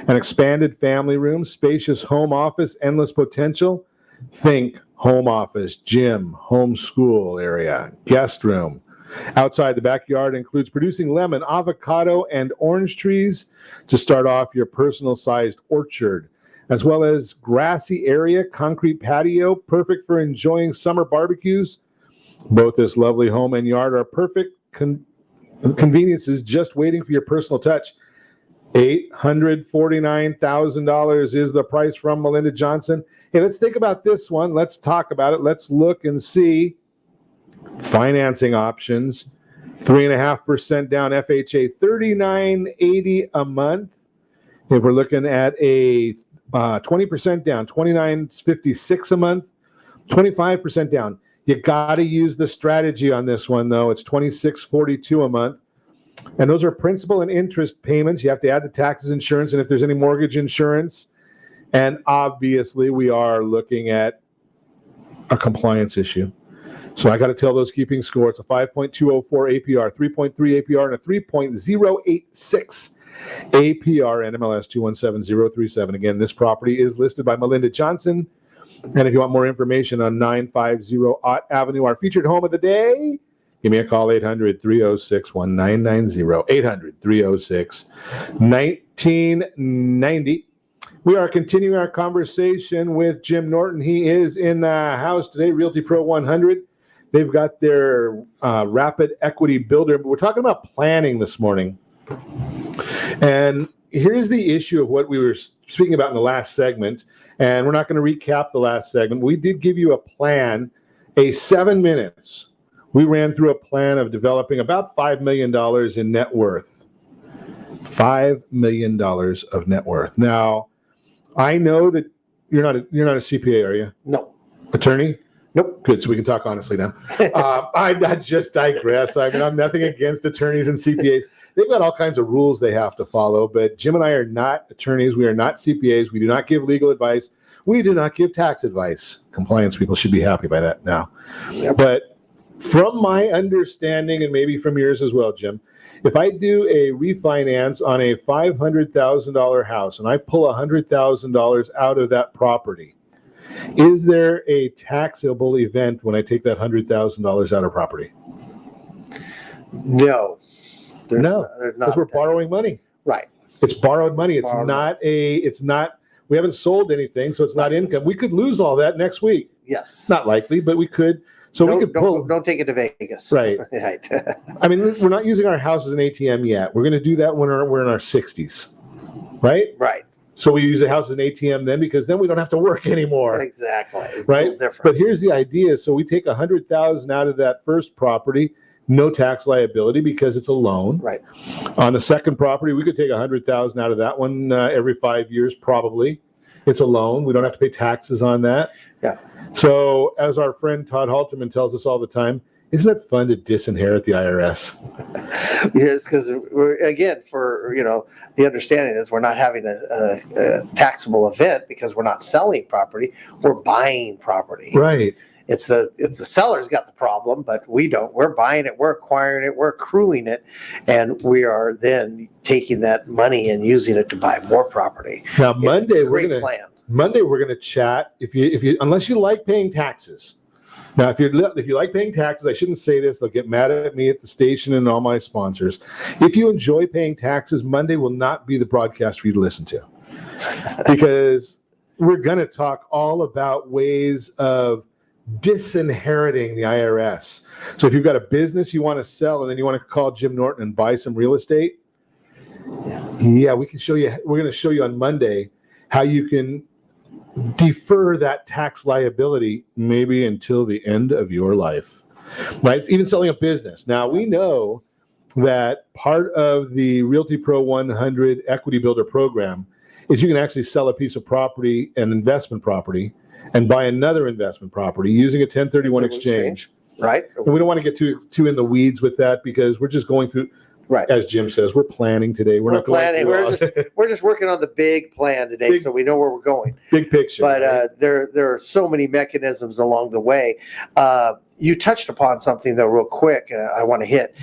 an expanded family room, spacious home office, endless potential. Think home office, gym, home school area, guest room. Outside the backyard includes producing lemon, avocado, and orange trees to start off your personal-sized orchard, as well as grassy area, concrete patio, perfect for enjoying summer barbecues. Both this lovely home and yard are perfect conveniences just waiting for your personal touch. $849,000 is the price from Melinda Johnson. Hey, let's think about this one. Let's talk about it. Let's look and see financing options. 3.5% down FHA, $39.80 a month. If we're looking at a 20% down, $29.56 a month, 25% down. You got to use the strategy on this one, though. It's $26.42 a month. And those are principal and interest payments. You have to add the taxes, insurance, and if there's any mortgage insurance. And obviously, we are looking at a compliance issue. So I got to tell those keeping score. It's a 5.204 APR, 3.3 APR, and a 3.086 APR, NMLS 217037. Again, this property is listed by Melinda Johnson. And if you want more information on 950 Ott Avenue, our featured home of the day, give me a call, 800-306-1990, 800-306-1990. We are continuing our conversation with Jim Norton. He is in the house today, Realty Pro 100. They've got their rapid equity builder, but we're talking about planning this morning. And here's the issue of what we were speaking about in the last segment, and we're not going to recap the last segment. We did give you a plan, 7 minutes. We ran through a plan of developing about $5 million in net worth. $5 million of net worth. Now, I know that you're not a CPA, are you? No. Attorney? Nope. Good, so we can talk honestly now. I just digress. I mean, I'm nothing against attorneys and CPAs. They've got all kinds of rules they have to follow, but Jim and I are not attorneys. We are not CPAs. We do not give legal advice. We do not give tax advice. Compliance people should be happy by that now. Yep. But from my understanding, and maybe from yours as well, Jim, if I do a refinance on a $500,000 house and I pull $100,000 out of that property, is there a taxable event when I take that $100,000 out of property? No. There's No, there's because we're borrowing money. Right. It's borrowed money. It's Borrowed not, we haven't sold anything, so it's not income. We could lose all that next week. Yes. Not likely, but we could. So we could pull. Don't take it to Vegas. Right. Right. I mean, we're not using our house as an ATM yet. We're going to do that when we're in our 60s. Right? Right. So we use the house as an ATM then, because then we don't have to work anymore. Exactly. It's a Right? little different. But here's the idea. So we take $100,000 out of that first property, no tax liability because it's a loan. Right. On the second property, we could take $100,000 out of that one every 5 years, probably. It's a loan. We don't have to pay taxes on that. Yeah. So as our friend Todd Halterman tells us all the time, isn't it fun to disinherit the IRS? Yes, because we're, again, for the understanding is we're not having a taxable event because we're not selling property, we're buying property. Right. It's the seller's got the problem, but we don't. We're buying it, we're acquiring it, we're accruing it, and we are then taking that money and using it to buy more property. Now Monday we're gonna chat. If you unless you like paying taxes. Now, if you like paying taxes, I shouldn't say this. They'll get mad at me at the station and all my sponsors. If you enjoy paying taxes, Monday will not be the broadcast for you to listen to, because we're going to talk all about ways of disinheriting the IRS. So if you've got a business you want to sell and then you want to call Jim Norton and buy some real estate, yeah, we can show you. We're going to show you on Monday how you can defer that tax liability maybe until the end of your life, right? Even selling a business. Now, we know that part of the Realty Pro 100 Equity Builder program is you can actually sell a piece of property, an investment property, and buy another investment property using a 1031 exchange. Right. And we don't want to get too in the weeds with that because we're just going through. Right. As Jim says, we're planning today. We're not planning. Going we're just working on the big plan today, so we know where we're going. Big picture. But right? there are so many mechanisms along the way. You touched upon something though, real quick. I want to hit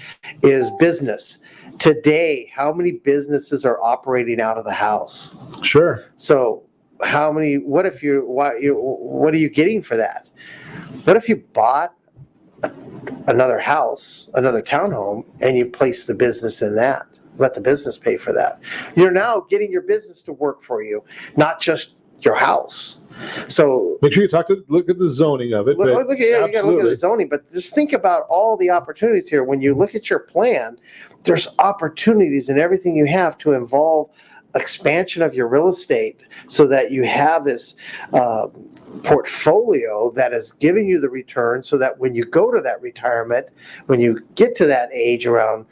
is business. Today, how many businesses are operating out of the house? Sure. So how many? What are you getting for that? What if you bought another house, another townhome, and you place the business in that? Let the business pay for that. You're now getting your business to work for you, not just your house. So make sure you look at the zoning of it. You got to look at the zoning, but just think about all the opportunities here. When you look at your plan, there's opportunities in everything you have to involve expansion of your real estate so that you have this portfolio that is giving you the return so that when you go to that retirement, when you get to that age around,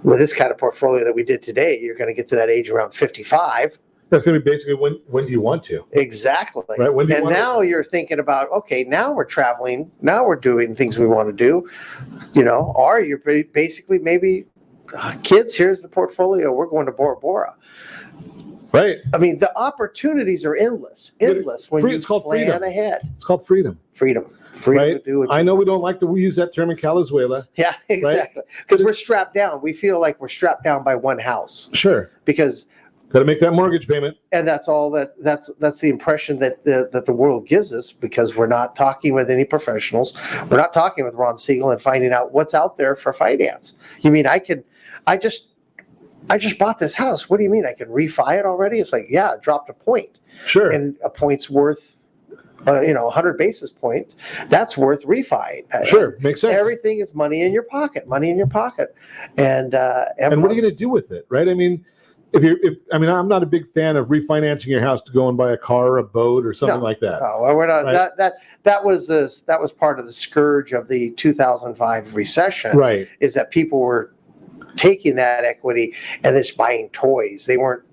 with this kind of portfolio that we did today, you're going to get to that age around 55. That's going to be basically when do you want to? Exactly. Right. And now you're thinking about, okay, now we're traveling, now we're doing things we want to do, or you're basically maybe, kids, here's the portfolio, we're going to Bora Bora. Right. I mean, the opportunities are endless when you plan freedom. Ahead. It's called freedom. Freedom right? to do what I know we don't like to use that term in Calizuela. Yeah, exactly. Because we're strapped down. We feel like we're strapped down by one house. Sure. Because got to make that mortgage payment. And that's all that's the impression that the world gives us, because we're not talking with any professionals. We're not talking with Ron Siegel and finding out what's out there for finance. You mean I just bought this house. What do you mean? I can refi it already? It's like, yeah, it dropped a point. Sure. And a point's worth 100 basis points. That's worth refi. Sure, makes sense. Everything is money in your pocket. And what are you going to do with it, right? I mean, I'm not a big fan of refinancing your house to go and buy a car or a boat or something like that. No, we're not. Right? That was part of the scourge of the 2005 recession. Right. Is that people were taking that equity and just buying toys. They weren't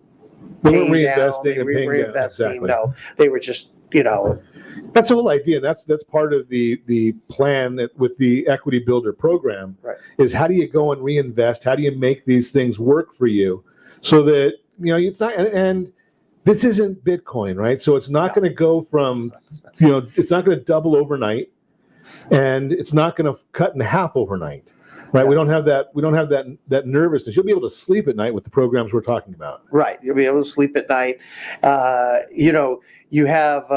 reinvesting and paying down. Exactly. No, they were just, That's the whole idea. That's part of the plan with the Equity Builder program. Right. Is how do you go and reinvest? How do you make these things work for you so that it's not and this isn't Bitcoin, right? So it's not going to go from it's not going to double overnight, and it's not going to cut in half overnight. Right, yeah. We don't have that nervousness. You'll be able to sleep at night with the programs we're talking about. Right, you'll be able to sleep at night. You have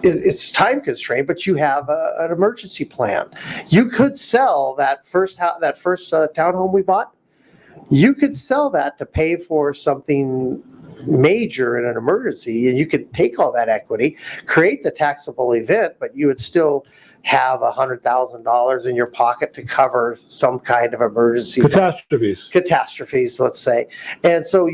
it's time constrained, but you have an emergency plan. You could sell that first townhome we bought. You could sell that to pay for something major in an emergency, and you could take all that equity, create the taxable event, but you would still have $100,000 in your pocket to cover some kind of emergency catastrophes, let's say. And so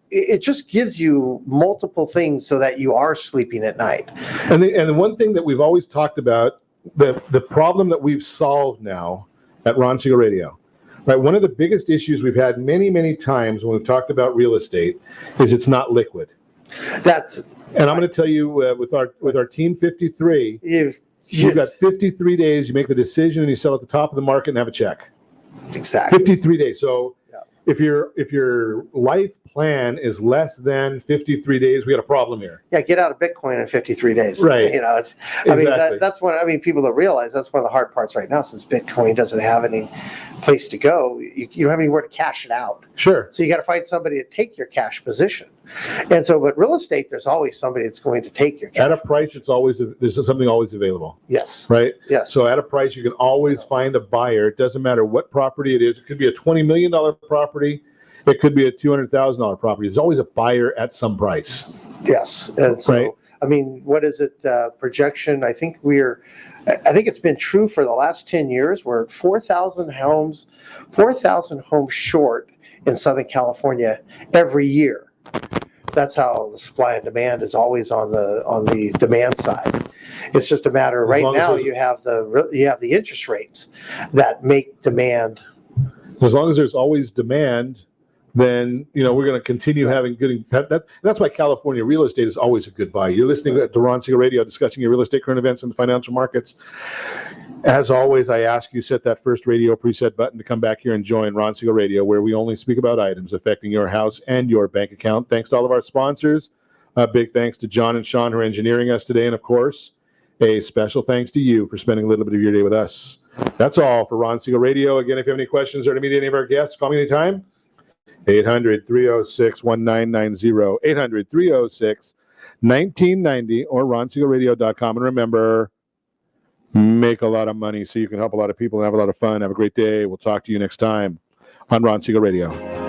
it just gives you multiple things so that you are sleeping at night. And the one thing that we've always talked about, the problem that we've solved now at Ron Siegel Radio, right? One of the biggest issues we've had many times when we've talked about real estate is it's not liquid. And I'm going to tell you with our Team 53, you've got 53 days. You make the decision and you sell at the top of the market and have a check. Exactly. 53 days. So if your life plan is less than 53 days, we got a problem here. Yeah, get out of Bitcoin in 53 days. Right. That's one. People don't realize that's one of the hard parts right now, since Bitcoin doesn't have any place to go. You don't have anywhere to cash it out. Sure. So you got to find somebody to take your cash position. And so, but real estate, there's always somebody that's going to take your cash. At a price, there's something always available. Yes. Right. Yes. So at a price, you can always find a buyer. It doesn't matter what property it is. It could be a $20 million property. It could be a $200,000 property. There's always a buyer at some price. Yes. And so, what is it? Projection? I think it's been true for the last 10 years. We're 4,000 homes short in Southern California every year. That's how the supply and demand is always on the demand side. It's just a matter right now. You have the interest rates that make demand. As long as there's always demand, then we're going to continue having good. That's why California real estate is always a good buy. You're listening to Ron Siegel Radio, discussing your real estate current events in the financial markets. As always, I ask you set that first radio preset button to come back here and join Ron Siegel Radio, where we only speak about items affecting your house and your bank account. Thanks to all of our sponsors. A big thanks to John and Sean who are engineering us today, and of course, a special thanks to you for spending a little bit of your day with us. That's all for Ron Siegel Radio. Again, if you have any questions or to meet any of our guests, call me anytime. 800-306-1990, 800-306-1990, or ronsiegelradio.com. And remember, make a lot of money so you can help a lot of people and have a lot of fun. Have a great day. We'll talk to you next time on Ron Siegel Radio.